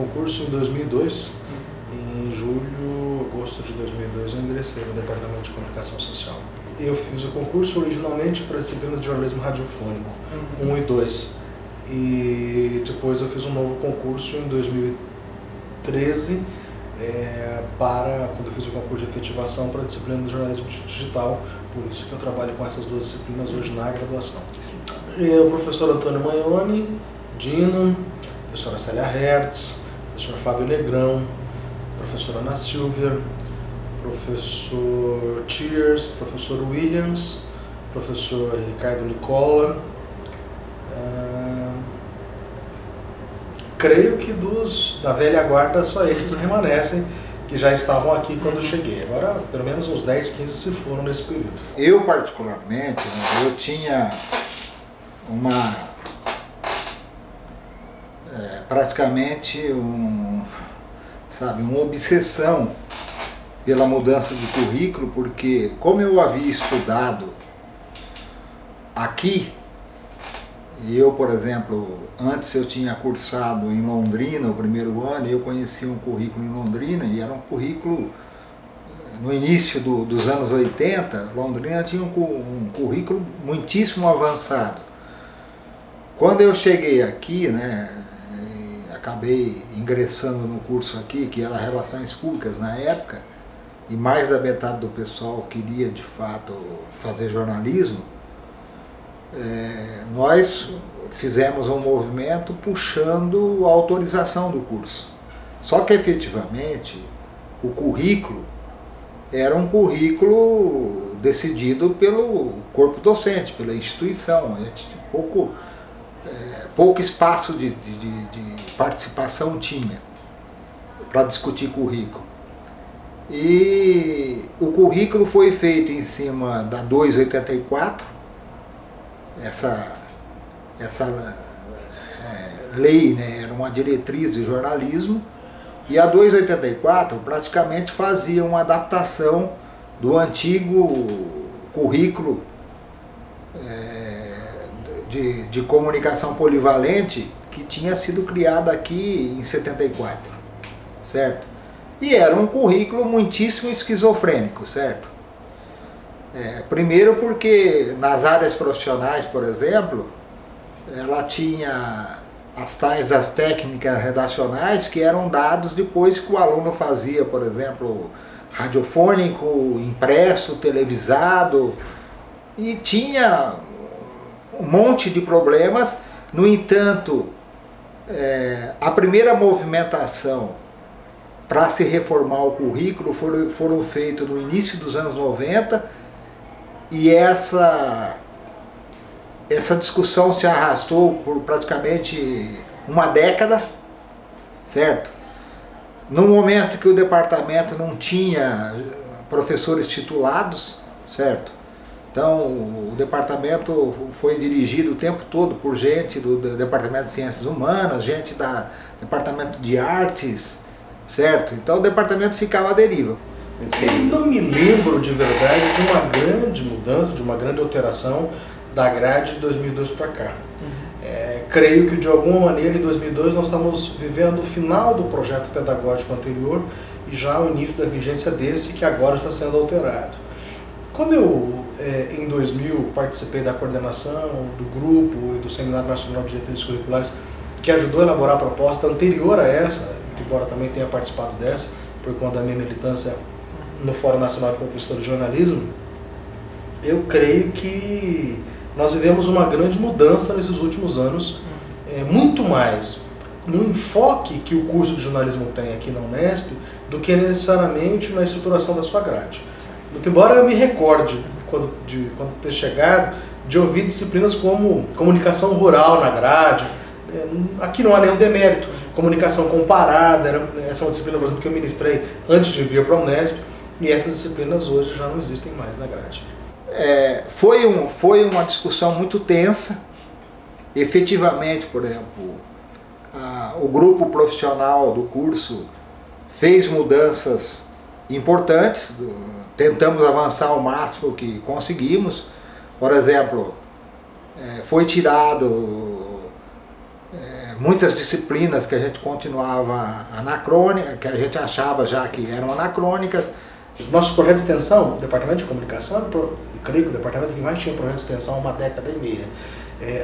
concurso em 2002. Em julho, agosto de 2002, eu ingressei no Departamento de Comunicação Social. Eu fiz o concurso originalmente para a disciplina de jornalismo radiofônico, 1 e 2. E depois eu fiz um novo concurso em 2013, quando eu fiz o concurso de efetivação para a disciplina de jornalismo digital. Por isso que eu trabalho com essas duas disciplinas hoje na graduação. O professor Antônio Magnoni, Dino, professora Célia Hertz, professor Fábio Negrão, professora Ana Silvia, professor Thiers, professor Williams, professor Ricardo Nicola. Creio que da velha guarda só esses remanescem, que já estavam aqui quando eu cheguei. Agora, pelo menos uns 10, 15 se foram nesse período. Eu, particularmente, eu tinha praticamente uma obsessão pela mudança de currículo, porque como eu havia estudado aqui, e eu, por exemplo, antes eu tinha cursado em Londrina o primeiro ano, e eu conhecia um currículo em Londrina, e era um currículo, no início dos anos 80, Londrina tinha um currículo muitíssimo avançado. Quando eu cheguei aqui, acabei ingressando no curso aqui, que era Relações Públicas na época, e mais da metade do pessoal queria de fato fazer jornalismo, nós fizemos um movimento puxando a autorização do curso. Só que efetivamente o currículo era um currículo decidido pelo corpo docente, pela instituição. A gente pouco espaço de participação tinha para discutir currículo. E o currículo foi feito em cima da 284, essa lei, era uma diretriz de jornalismo, e a 284 praticamente fazia uma adaptação do antigo currículo de comunicação polivalente que tinha sido criado aqui em 74, certo? E era um currículo muitíssimo esquizofrênico, certo? Primeiro porque nas áreas profissionais, por exemplo, ela tinha as técnicas redacionais que eram dados depois que o aluno fazia, por exemplo, radiofônico, impresso, televisado, e tinha um monte de problemas. No entanto, a primeira movimentação para se reformar o currículo foram feitos no início dos anos 90, e essa discussão se arrastou por praticamente uma década, certo? No momento que o departamento não tinha professores titulados, certo? Então o departamento foi dirigido o tempo todo por gente do Departamento de Ciências Humanas, gente do Departamento de Artes, certo? Então o departamento ficava à deriva. Eu não me lembro de verdade de uma grande mudança, de uma grande alteração da grade de 2002 para cá. Creio que de alguma maneira em 2002 nós estamos vivendo o final do projeto pedagógico anterior e já o início da vigência desse, que agora está sendo alterado. Como eu em 2000 participei da coordenação do grupo e do Seminário Nacional de Diretrizes Curriculares, que ajudou a elaborar a proposta anterior a essa, embora também tenha participado dessa, por conta da minha militância no Fórum Nacional de Professores de Jornalismo, eu creio que nós vivemos uma grande mudança nesses últimos anos, muito mais no enfoque que o curso de jornalismo tem aqui na Unesp do que necessariamente na estruturação da sua grade. Muito embora eu me recorde, quando ter chegado, de ouvir disciplinas como comunicação rural na grade. Aqui não há nenhum demérito. Comunicação comparada, essa é uma disciplina, por exemplo, que eu ministrei antes de vir para a Unesp, e essas disciplinas hoje já não existem mais na grade. Foi uma discussão muito tensa. Efetivamente, por exemplo, o grupo profissional do curso fez mudanças importantes, tentamos avançar o máximo que conseguimos. Por exemplo, foi tirado muitas disciplinas que a gente continuava anacrônicas, que a gente achava já que eram anacrônicas. Nossos projetos de extensão, o Departamento de Comunicação, eu creio que o departamento que mais tinha projeto de extensão há uma década e meia.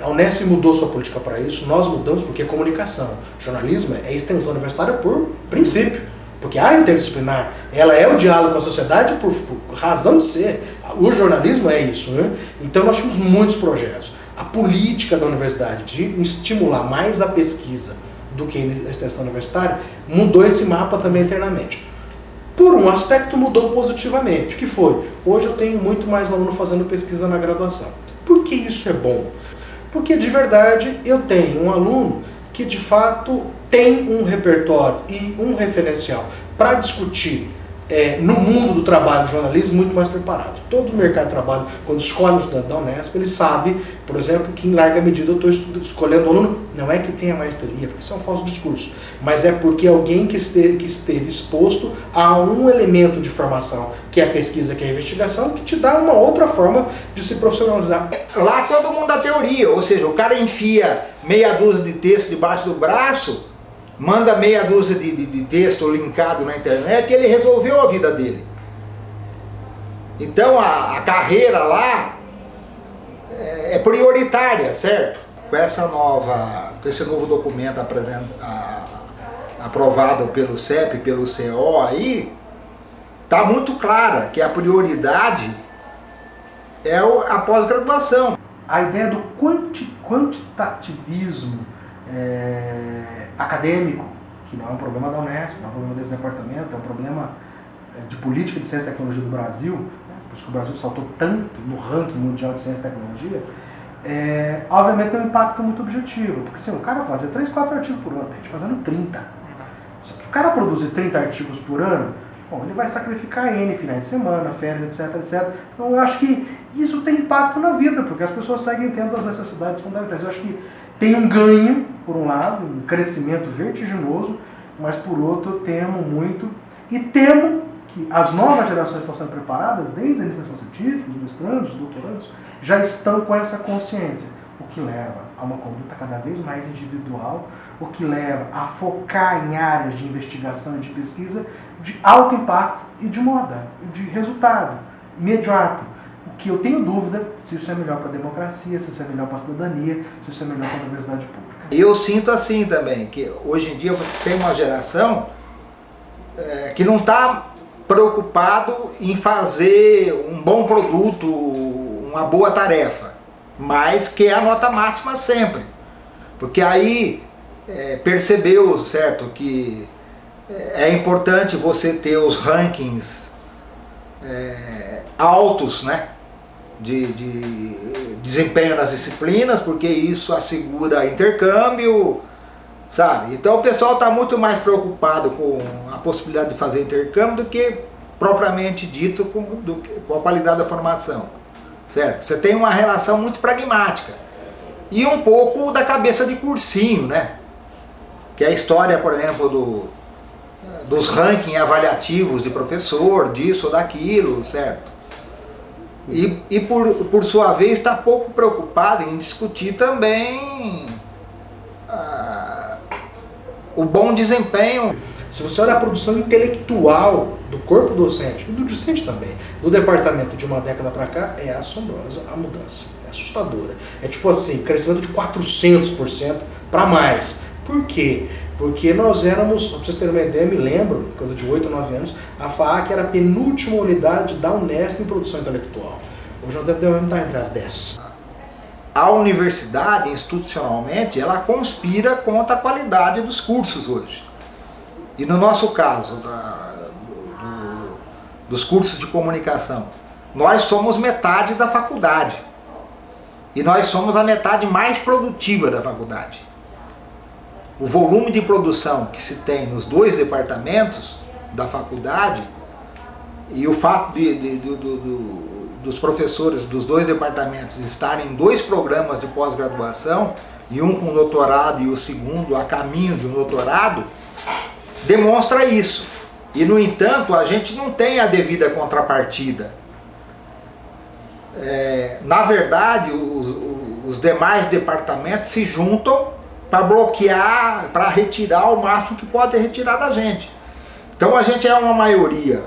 A Unesp mudou sua política para isso, nós mudamos porque comunicação, jornalismo é extensão universitária por princípio, porque a área interdisciplinar, ela é o diálogo com a sociedade por razão de ser. O jornalismo é isso, né? Então nós tínhamos muitos projetos. A política da universidade de estimular mais a pesquisa do que a extensão universitária mudou esse mapa também internamente. Por um aspecto mudou positivamente, que foi, hoje eu tenho muito mais aluno fazendo pesquisa na graduação. Por que isso é bom? Porque de verdade eu tenho um aluno que de fato tem um repertório e um referencial para discutir no mundo do trabalho de jornalismo muito mais preparado. Todo o mercado de trabalho, quando escolhe um estudante da Unesp, ele sabe, por exemplo, que em larga medida eu estou escolhendo o aluno, não é que tenha mais teoria, porque isso é um falso discurso, mas é porque alguém que esteve exposto a um elemento de formação, que é a pesquisa, que é a investigação, que te dá uma outra forma de se profissionalizar. Lá todo mundo dá teoria, ou seja, o cara enfia meia dúzia de texto debaixo do braço, manda meia dúzia de texto linkado na internet e ele resolveu a vida dele. Então a carreira lá é prioritária, certo? Com esse novo documento aprovado pelo CEP, pelo CO aí, está muito clara que a prioridade é a pós-graduação. A ideia do quantitativismo acadêmico, que não é um problema da Unesp, não é um problema desse departamento, é um problema de política de ciência e tecnologia do Brasil, né? Por isso que o Brasil saltou tanto no ranking mundial de ciência e tecnologia, obviamente tem um impacto muito objetivo, porque se o cara fazer 3, 4 artigos por ano, tem gente fazendo 30. Se o cara produzir 30 artigos por ano, bom, ele vai sacrificar N finais de semana, férias, etc, etc. Então eu acho que isso tem impacto na vida, porque as pessoas seguem tendo as necessidades fundamentais. Eu acho que tem um ganho, por um lado, um crescimento vertiginoso, mas por outro eu temo muito, e temo que as novas gerações estão sendo preparadas, desde a iniciação científica, os mestrandos, os doutorandos, já estão com essa consciência, o que leva a uma conduta cada vez mais individual, o que leva a focar em áreas de investigação e de pesquisa de alto impacto e de moda, de resultado imediato. O que eu tenho dúvida se isso é melhor para a democracia, se isso é melhor para a cidadania, se isso é melhor para a universidade pública. Eu sinto assim também, que hoje em dia você tem uma geração que não está preocupado em fazer um bom produto, uma boa tarefa, mas quer a nota máxima sempre. Porque aí percebeu, certo, que é importante você ter os rankings altos, né, de desempenho nas disciplinas, porque isso assegura intercâmbio, sabe? Então o pessoal está muito mais preocupado com a possibilidade de fazer intercâmbio do que propriamente dito com a qualidade da formação, certo? Você tem uma relação muito pragmática e um pouco da cabeça de cursinho, né? Que é a história, por exemplo, dos rankings avaliativos de professor, disso ou daquilo, certo? E por sua vez está pouco preocupado em discutir também o bom desempenho. Se você olhar a produção intelectual do corpo docente, e do docente também, do departamento de uma década para cá, é assombrosa a mudança, é assustadora. É tipo assim, crescimento de 400% para mais. Por quê? Porque nós éramos, para vocês terem uma ideia, me lembro, coisa de 8 ou 9 anos, a FAAC era a penúltima unidade da Unesp em produção intelectual. Hoje nós devemos estar entre as 10. A universidade, institucionalmente, ela conspira contra a qualidade dos cursos hoje. E no nosso caso, dos cursos de comunicação, nós somos metade da faculdade. E nós somos a metade mais produtiva da faculdade. O volume de produção que se tem nos dois departamentos da faculdade e o fato dos professores dos dois departamentos estarem em 2 programas de pós-graduação, e um com doutorado e o segundo a caminho de um doutorado, demonstra isso. E no entanto, a gente não tem a devida contrapartida. Na verdade, os demais departamentos se juntam para bloquear, para retirar o máximo que pode retirar da gente. Então a gente é uma maioria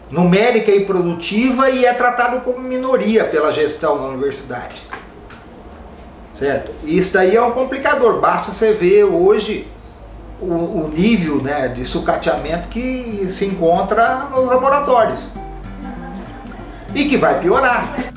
numérica e produtiva e é tratado como minoria pela gestão da universidade. Certo? E isso daí é um complicador, basta você ver hoje o nível, né, de sucateamento que se encontra nos laboratórios. E que vai piorar.